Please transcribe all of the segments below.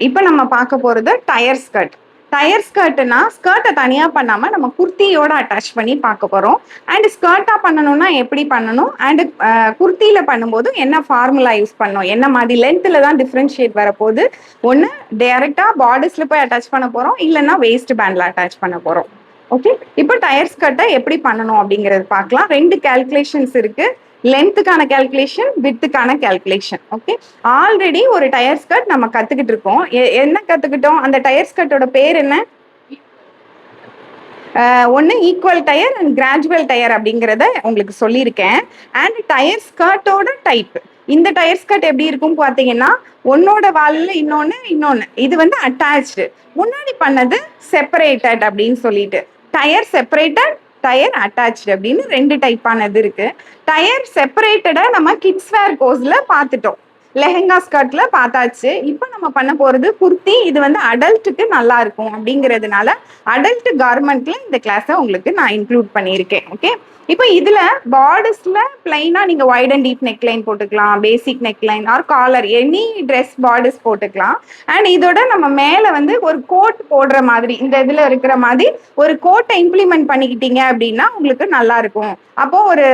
இப்போ நம்ம பார்க்க போறது டயர் ஸ்கர்ட். டயர் ஸ்கர்ட்னா ஸ்கர்ட்டை தனியா பண்ணாம நம்ம குர்த்தியோட அட்டாச் பண்ணி பார்க்க போறோம். அண்ட் ஸ்கர்ட்டா பண்ணணும்னா எப்படி பண்ணணும், அண்ட் குர்த்தியில பண்ணும்போது என்ன ஃபார்முலா யூஸ் பண்ணணும், என்ன மாதிரி லென்த்ல தான் டிஃபரன்ஷியேட் வரப்போகுது. ஒன்று டைரக்டா பாடிஸ்ல போய் அட்டாச் பண்ண போறோம், இல்லைன்னா வேஸ்ட் பேண்ட்ல அட்டாச் பண்ண போறோம். ஓகே, இப்போ டயர் ஸ்கர்ட்டை எப்படி பண்ணணும் அப்படிங்கறது பார்க்கலாம். 2 கால்குலேஷன்ஸ் இருக்கு. லென்த்துக்கான கால்குலேஷன், வித்துக்கான கால்குலேஷன். ஓகே, ஆல்ரெடி ஒரு டயர் ஸ்கர்ட் நம்ம கத்துக்கிட்டு இருக்கோம். என்ன கத்துக்கிட்டோம்? அந்த டயர் ஸ்கர்ட்டோட பேர் என்ன? ஒன்று equal tier and gradual tier அப்படிங்கிறத உங்களுக்கு சொல்லியிருக்கேன். அண்ட் டயர் ஸ்கர்ட்டோட டைப், இந்த டயர் ஸ்கர்ட் எப்படி இருக்கும் பார்த்தீங்கன்னா, ஒன்னோட வாலில் இன்னொன்று இது வந்து அட்டாச்சு. முன்னாடி பண்ணது செப்பரேட்டட் அப்படின்னு சொல்லிட்டு, டயர் செப்பரேட்டட், டயர் அட்டாச்சு அப்படின்னு 2 டைப்பானது இருக்கு. டயர் செப்பரேட்டடா நம்ம கிட்ஸ் வேர் கோர்ஸ்ல பார்த்துட்டோம், லெஹெங்கா ஸ்கர்ட்ல பார்த்தாச்சு. இப்போ நம்ம பண்ண போறது குர்த்தி. இது வந்து அடல்ட்டுக்கு நல்லா இருக்கும் அப்படிங்கிறதுனால அடல்ட் கார்மெண்ட்ல இந்த கிளாஸை உங்களுக்கு நான் இன்க்ளூட் பண்ணியிருக்கேன். ஓகே, இப்போ இதுல பார்டர்ஸ்ல பிளைனா நீங்க wide and deep neck line போட்டுக்கலாம், basic neck line or collar, any dress borders போட்டுக்கலாம். அண்ட் இதோட நம்ம மேல வந்து ஒரு கோட் போடுற மாதிரி, இந்த இதுல இருக்கிற மாதிரி ஒரு கோட்டை இம்ப்ளிமெண்ட் பண்ணிக்கிட்டீங்க அப்படின்னா உங்களுக்கு நல்லா இருக்கும். அப்போ ஒரு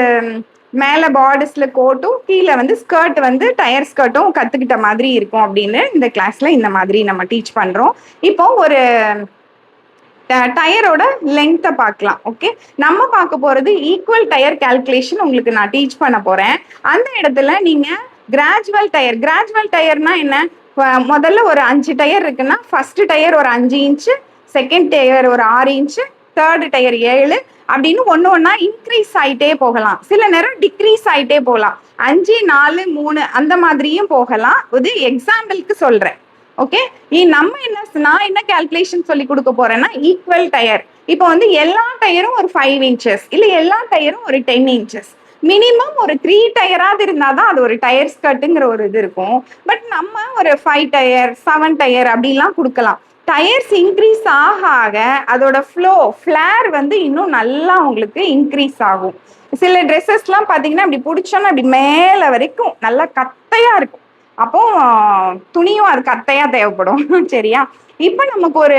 மேல பார்டர்ஸ்ல கோட்டும், கீழே வந்து ஸ்கர்ட் வந்து டயர் ஸ்கர்ட்டும் கத்துக்கிட்ட மாதிரி இருக்கும் அப்படின்னு இந்த கிளாஸ்ல இந்த மாதிரி நம்ம டீச் பண்றோம். இப்போ ஒரு டயரோட லெங்த்தை பார்க்கலாம். ஓகே, நம்ம பார்க்க போறது ஈக்குவல் டயர் கால்குலேஷன் உங்களுக்கு நான் டீச் பண்ண போறேன். அந்த இடத்துல நீங்க கிராஜுவல் டயர்னா என்ன? முதல்ல ஒரு 5 டயர் இருக்குன்னா ஃபர்ஸ்ட் டயர் ஒரு 5 இன்ச்சு, செகண்ட் டயர் ஒரு 6 இன்ச்சு, தேர்ட் டயர் 7 அப்படின்னு ஒன்னா இன்க்ரீஸ் ஆயிட்டே போகலாம். சில நேரம் டிக்ரீஸ் ஆயிட்டே போகலாம். 5, 4, 3 அந்த மாதிரியும் போகலாம். இது எக்ஸாம்பிளுக்கு சொல்றேன். ஓகே, நான் என்ன கால்குலேஷன் சொல்லி கொடுக்க போறேன்னா ஈக்குவல் டயர். இப்போ வந்து எல்லா டயரும் ஒரு 5 இன்ச்சஸ், இல்ல எல்லா டயரும் ஒரு 10 இன்ச்சஸ், மினிமம் ஒரு 3 டயராவது இருந்தாதான் அது ஒரு டயர் ஸ்கர்ட்டுங்கிற ஒரு இது இருக்கும். பட் நம்ம ஒரு 5 டயர் 7 டயர் அப்படிலாம் கொடுக்கலாம். டயர்ஸ் இன்க்ரீஸ் ஆக ஆக அதோட ஃபிளேர் வந்து இன்னும் நல்லா உங்களுக்கு இன்க்ரீஸ் ஆகும். சில ட்ரெஸ்ஸஸ்லாம் பார்த்தீங்கன்னா அப்படி பிடிச்சோன்னா அப்படி மேலே வரைக்கும் நல்லா கத்தையா இருக்கும். அப்போ துணியும் அது கத்தையா தேவைப்படும். சரியா? இப்போ நமக்கு ஒரு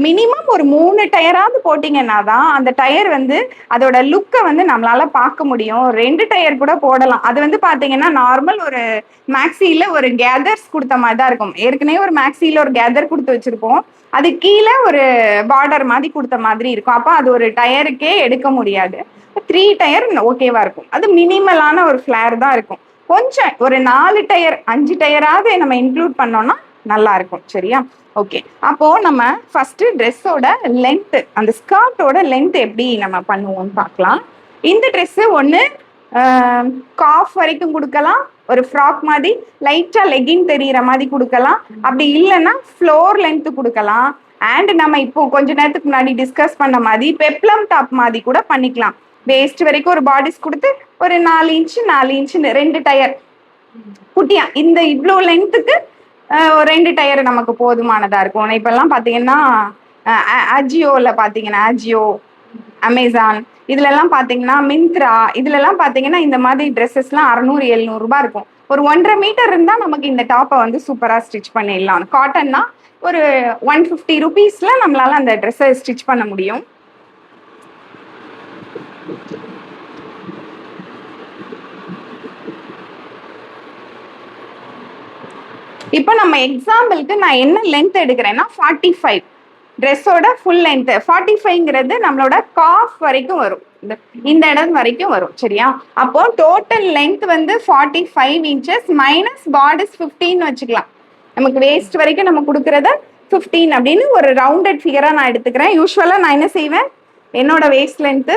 மினிமம் ஒரு 3 டயராவது போட்டிங்கன்னா தான் அந்த டயர் வந்து அதோட லுக்கை வந்து நம்மளால பார்க்க முடியும். 2 டயர் கூட போடலாம். அது வந்து பார்த்தீங்கன்னா நார்மல் ஒரு மேக்ஸியில் ஒரு கேதர்ஸ் கொடுத்த மாதிரி தான் இருக்கும். ஏற்கனவே ஒரு மேக்ஸியில் ஒரு கேதர் கொடுத்து வச்சிருப்போம், அது கீழே ஒரு பார்டர் மாதிரி கொடுத்த மாதிரி இருக்கும். அப்போ அது ஒரு டயருக்கே எடுக்க முடியாது. 3 டயர் ஓகேவா இருக்கும். அது மினிமலான ஒரு ஃபிளேர் தான் இருக்கும். கொஞ்சம் ஒரு 4 டயர் 5 டயராவது நம்ம இன்க்ளூட் பண்ணோம்னா நல்லா இருக்கும். சரியா? ஓகே, அப்போ நம்ம ஃபர்ஸ்ட் ட்ரெஸ்ஸோட லென்த், அந்த ஸ்கர்ட்டோட லென்த் எப்படி நம்ம பண்ணுவோம்னு பார்க்கலாம். இந்த ட்ரெஸ் ஒன்று காஃப் வரைக்கும் கொடுக்கலாம், ஒரு ஃப்ராக் மாதிரி லைட்டா லெகின் தெரிகிற மாதிரி கொடுக்கலாம். அப்படி இல்லைன்னா ஃப்ளோர் லென்த் கொடுக்கலாம். அண்ட் நம்ம இப்போ கொஞ்ச நேரத்துக்கு முன்னாடி டிஸ்கஸ் பண்ண மாதிரி பெப்ளம் டாப் மாதிரி கூட பண்ணிக்கலாம். வேஸ்ட் வரைக்கும் ஒரு பாடிஸ் கொடுத்து ஒரு 4 இன்ச்சு 2 டயர் குட்டியா, இந்த இவ்வளோ லென்த்துக்கு 2 டயர் நமக்கு போதுமானதா இருக்கும். இப்பெல்லாம் பார்த்தீங்கன்னா அஜியோவில் பார்த்தீங்கன்னா, அஜியோ, அமேசான், இதுலலாம் பார்த்தீங்கன்னா மிந்த்ரா, இதுலலாம் பார்த்தீங்கன்னா இந்த மாதிரி ட்ரெஸ்ஸஸ்லாம் 600-700 ரூபாய் இருக்கும். ஒரு 1.5 மீட்டர் இருந்தால் நமக்கு இந்த டாப்பை வந்து சூப்பராக ஸ்டிச் பண்ணிடலாம். காட்டன்னா ஒரு 150 ருபீஸ்ல நம்மளால அந்த ட்ரெஸ்ஸை ஸ்டிச் பண்ண முடியும். இப்போ நம்ம எக்ஸாம்பிளுக்கு நான் என்ன லென்த் எடுக்கிறேன்னா 45, ட்ரெஸ்ஸோட ஃபுல் லென்த் 45ங்கிறது நம்மளோட காஃப் வரைக்கும் வரும், இந்த இடம் வரைக்கும் வரும். சரியா? அப்போ டோட்டல் லென்த் வந்து 45 இன்ச்சஸ் மைனஸ் பார்டர்ஸ் 15 வச்சுக்கலாம். நமக்கு வேஸ்ட் வரைக்கும் நம்ம கொடுக்கறத 15 அப்படின்னு ஒரு ரவுண்டட் ஃபிகரா நான் எடுத்துக்கிறேன். யூஸ்வலா நான் என்ன செய்வேன், என்னோட வேஸ்ட் லென்த்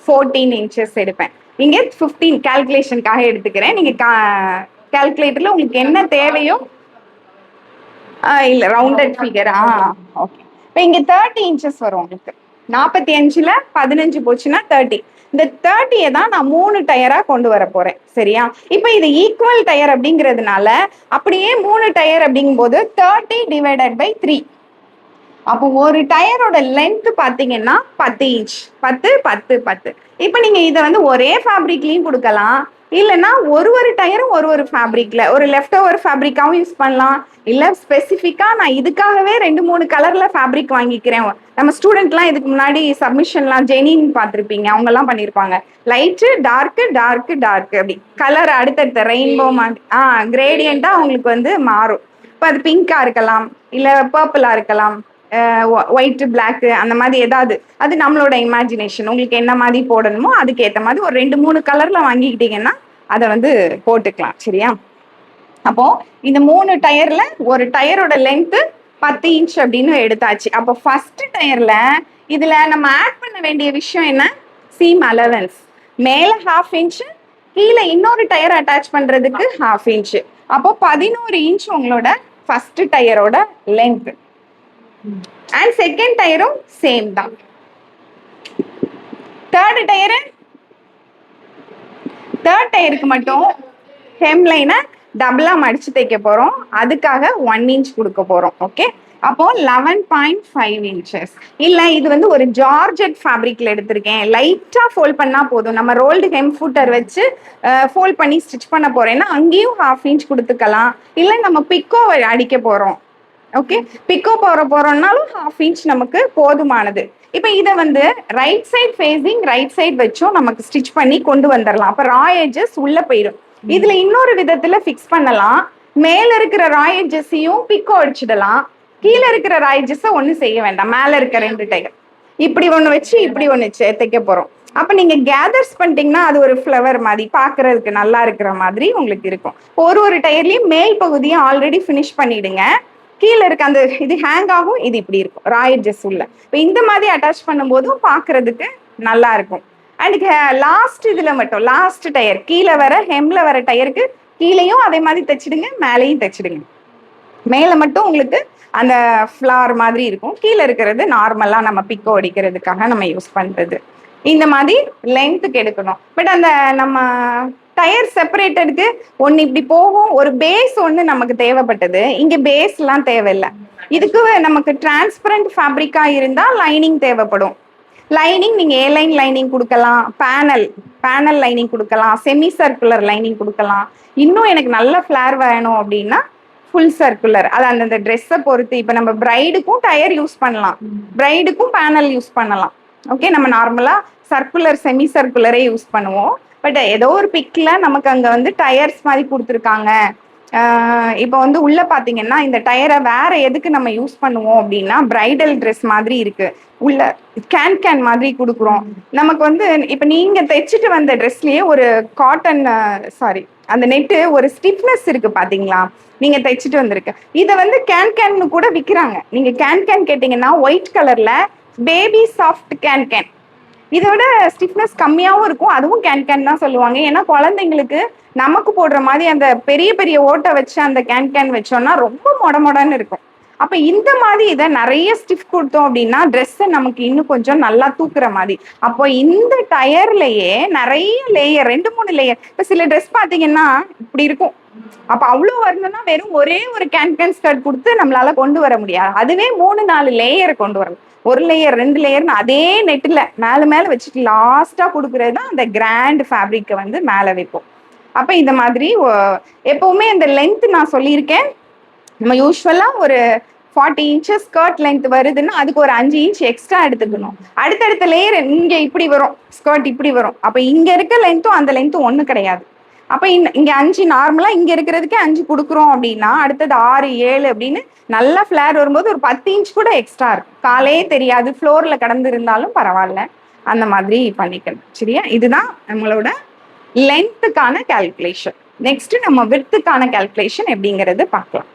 14 இன்ச்சஸ் எடுப்பேன். இங்கே 15 கால்குலேஷனுக்காக எடுத்துக்கிறேன். நீங்க கால்குலேட்டர்ல உங்களுக்கு என்ன தேவையோ, இல்ல ரவுண்டட் ஃபிகர். ஓகே, இப்போ இங்க 30 இன்ச்சஸ் வரும் உங்களுக்கு. 45ல 15 போச்சுன்னா 30. இந்த 30 தான் நான் 3 டயரா கொண்டு வர போறேன். சரியா? இப்போ இது ஈக்குவல் டயர் அப்படிங்கிறதுனால அப்படியே 3 டயர் அப்படிங்கும் போது 30 டிவைடட் பை 3. அப்போ ஒரு டயரோட லென்த் பார்த்தீங்கன்னா 10 இன்ச். 10 10 10. இப்போ நீங்க இதை வந்து ஒரே ஃபேப்ரிக்லையும் கொடுக்கலாம், இல்லைன்னா ஒரு டயரும் ஒரு ஃபேப்ரிக்ல ஒரு லெஃப்ட் ஓவர் ஃபேப்ரிக்காவும் யூஸ் பண்ணலாம். இல்ல ஸ்பெசிஃபிக்கா நான் இதுக்காகவே 2-3 கலர்ல ஃபேப்ரிக் வாங்கிக்கிறேன். நம்ம ஸ்டூடெண்ட்லாம் இதுக்கு முன்னாடி சப்மிஷன்லாம் ஜெனின்னு பார்த்துருப்பீங்க, அவங்க எல்லாம் பண்ணியிருப்பாங்க. லைட்டு டார்க்கு டார்க்கு டார்க்கு அப்படி கலர் அடுத்தடுத்த ரெயின்போ மாதிரி கிரேடியண்டா அவங்களுக்கு வந்து மாறும். இப்போ அது பிங்கா இருக்கலாம், இல்ல பர்பிளா இருக்கலாம், ஒயிட் பிளாக் அந்த மாதிரி ஏதாவது. அது நம்மளோட இமேஜினேஷன். உங்களுக்கு என்ன மாதிரி போடணுமோ அதுக்கு ஏற்ற மாதிரி ஒரு 2-3 கலர்ல வாங்கிக்கிட்டீங்கன்னா அதை வந்து போட்டுக்கலாம். சரியா? அப்போ இந்த 3 டயர்ல ஒரு டயரோட லென்த் 10 இன்ச் அப்படின்னு எடுத்தாச்சு. அப்போ ஃபர்ஸ்ட் டயர்ல இதுல நம்ம ஆட் பண்ண வேண்டிய விஷயம் என்ன? Seam allowance. மேல 1/2 இன்ச், கீழே இன்னொரு டயர் அட்டாச் பண்றதுக்கு 1/2 இன்ச். அப்போ 11 இன்ச் உங்களோட ஃபர்ஸ்ட் டயரோட லென்த். அண்ட் செகண்ட் டயரும் சேம் தான். தேர்ட் டயருக்கு மட்டும் ஹெம்லைனை டபுளா மடிச்சு தைக்க போறோம். அதுக்காக 1 இன்ச் கொடுக்க போறோம். ஓகே, அப்போ 11.5 இன்ச்சஸ். இல்ல இது வந்து ஒரு ஜார்ஜெட் ஃபேப்ரிக்ல எடுத்திருக்கேன், லைட்டா ஃபோல்ட் பண்ணா போதும், நம்ம ரோல்டு ஹெம் ஃபூட்டர் வச்சு ஃபோல்ட் பண்ணி ஸ்டிச் பண்ண போறேன்னா அங்கேயும் 1/2 இன்ச் கொடுத்துக்கலாம். இல்ல நம்ம பிக்கோ அடிக்க போறோம், ஓகே, பிக்கோ போறோம்னாலும் 1/2 இன்ச் நமக்கு போதுமானது. இப்போ இதை வந்து right side facing right side வச்சும் நமக்கு ஸ்டிச் பண்ணி கொண்டு வந்துடலாம். அப்போ ரா எட்ஜஸ் உள்ள போயிடும். இதுல இன்னொரு விதத்துல ஃபிக்ஸ் பண்ணலாம். மேல இருக்கிற ரா எட்ஜஸையும் பிக்கோ அடிச்சிடலாம், கீழே இருக்கிற ரா எட்ஜஸை ஒன்றும் செய்ய வேண்டாம். மேல இருக்க 2 டயர் இப்படி ஒன்று வச்சு இப்படி ஒன்று தைக்க போறோம். அப்ப நீங்க கேதர்ஸ் பண்ணிட்டீங்கன்னா அது ஒரு ஃப்ளவர் மாதிரி பார்க்கறதுக்கு நல்லா இருக்கிற மாதிரி உங்களுக்கு இருக்கும். ஒரு டயர்லயும் மேல் பகுதியை ஆல்ரெடி ஃபினிஷ் பண்ணிடுங்க. கீழே இருக்க அந்த இது ஹேங் ஆகும், இது இப்படி இருக்கும் ரா எட்ஜஸ் உள்ள. இப்போ இந்த மாதிரி அட்டாச் பண்ணும்போதும் பார்க்கறதுக்கு நல்லா இருக்கும். அண்ட் லாஸ்ட் இதுல மட்டும் லாஸ்ட் டயர் கீழே வர ஹெம்ல வர டயருக்கு கீழேயும் அதே மாதிரி தைச்சிடுங்க, மேலேயும் தைச்சிடுங்க. மேல மட்டும் உங்களுக்கு அந்த ஃப்ளார் மாதிரி இருக்கும், கீழே இருக்கிறது நார்மலா நம்ம பிக்கோ அடிக்கிறதுக்காக நம்ம யூஸ் பண்றது. இந்த மாதிரி லென்த்துக்கு எடுக்கணும். பட் அந்த நம்ம டயர் செப்பரேட்டருக்கு ஒன்று இப்படி போகும். ஒரு பேஸ் ஒன்று நமக்கு தேவைப்பட்டது, இங்க பேஸ் எல்லாம் தேவையில்லை. இதுக்கு நமக்கு டிரான்ஸ்பரண்ட் ஃபேப்ரிக்கா இருந்தா லைனிங் தேவைப்படும். லைனிங் நீங்க ஏலைன் லைனிங் கொடுக்கலாம், பேனல் லைனிங் கொடுக்கலாம், செமி சர்க்குலர் லைனிங் கொடுக்கலாம். இன்னும் எனக்கு நல்ல ஃபிளார் வேணும் அப்படின்னா ஃபுல் சர்க்குலர். அது அந்தந்த ட்ரெஸ்ஸை பொறுத்து. இப்போ நம்ம பிரைடுக்கும் டயர் யூஸ் பண்ணலாம், பிரைடுக்கும் பேனல் யூஸ் பண்ணலாம். ஓகே, நம்ம நார்மலா சர்க்குலர் செமி சர்க்குலரே யூஸ் பண்ணுவோம். பட் ஏதோ ஒரு பிக்ல நமக்கு அங்க வந்து டயர்ஸ் மாதிரி கொடுத்துருக்காங்க. இப்போ வந்து உள்ள பாத்தீங்கன்னா இந்த டயரை வேற எதுக்கு நம்ம யூஸ் பண்ணுவோம் அப்படின்னா பிரைடல் ட்ரெஸ் மாதிரி இருக்கு, உள்ள கேன் மாதிரி கொடுக்குறோம். நமக்கு வந்து இப்ப நீங்க தைச்சிட்டு வந்த ட்ரெஸ்லயே ஒரு காட்டன் அந்த நெட்டு ஒரு ஸ்டிஃப்னஸ் இருக்கு பாத்தீங்களா, நீங்க தைச்சிட்டு வந்திருக்கு. இதை வந்து கேன் கூட விற்கிறாங்க. நீங்க கேன் கேட்டீங்கன்னா ஒயிட் கலர்ல பேபி சாஃப்ட் கேன் இதோட ஸ்டிஃப்னஸ் கம்மியாகவும் இருக்கும், அதுவும் கேன் தான் சொல்லுவாங்க. ஏன்னா குழந்தைங்களுக்கு நமக்கு போடுற மாதிரி அந்த பெரிய பெரிய ஓட்டை வச்சு அந்த கேன் வச்சோம்னா ரொம்ப மொடன்னு இருக்கும். அப்ப இந்த மாதிரி இதை நிறைய ஸ்டிஃப் கொடுத்தோம் அப்படின்னா ட்ரெஸ்ஸை நமக்கு இன்னும் கொஞ்சம் நல்லா தூக்குற மாதிரி. அப்போ இந்த டயர்லயே நிறைய லேயர், 2-3 லேயர். இப்ப சில ட்ரெஸ் பாத்தீங்கன்னா இப்படி இருக்கும். அப்ப அவ்வளவு வரணும்னா வெறும் ஒரே ஒரு கேன் ஸ்கர்ட் கொடுத்து நம்மளால கொண்டு வர முடியாது. அதுவே 3-4 லேயர் கொண்டு வரணும். 1 லேயர் 2 லேயர்னு அதே நெட்டில் மேல வச்சுட்டு லாஸ்டா கொடுக்கறது தான் அந்த கிராண்ட் ஃபேப்ரிக்கை வந்து மேலே வைப்போம். அப்ப இந்த மாதிரி எப்பவுமே இந்த லென்த் நான் சொல்லியிருக்கேன், நம்ம யூஸ்வலா ஒரு 40 இன்ச்சஸ் ஸ்கர்ட் லென்த் வருதுன்னா அதுக்கு ஒரு 5 இன்ச் எக்ஸ்ட்ரா எடுத்துக்கணும். அடுத்தடுத்த லேயர் இங்க இப்படி வரும், ஸ்கர்ட் இப்படி வரும். அப்ப இங்க இருக்க லென்த்தும் அந்த லென்த்தும் ஒண்ணு கிடையாது. அப்ப இங்க 5 நார்மலா இங்க இருக்கிறதுக்கே 5 கொடுக்குறோம் அப்படின்னா அடுத்தது 6, 7 அப்படின்னு நல்லா ஃபிளேர் வரும்போது ஒரு 10 இன்ச் கூட எக்ஸ்ட்ரா இருக்கும். காலே தெரியாது, ஃப்ளோர்ல கடந்து இருந்தாலும் பரவாயில்ல, அந்த மாதிரி பண்ணிக்கணும். சரியா? இதுதான் நம்மளோட லென்த்துக்கான கால்குலேஷன். நெக்ஸ்ட் நம்ம விட்த்துக்கான கால்குலேஷன் எப்படிங்கிறது பார்க்கலாம்.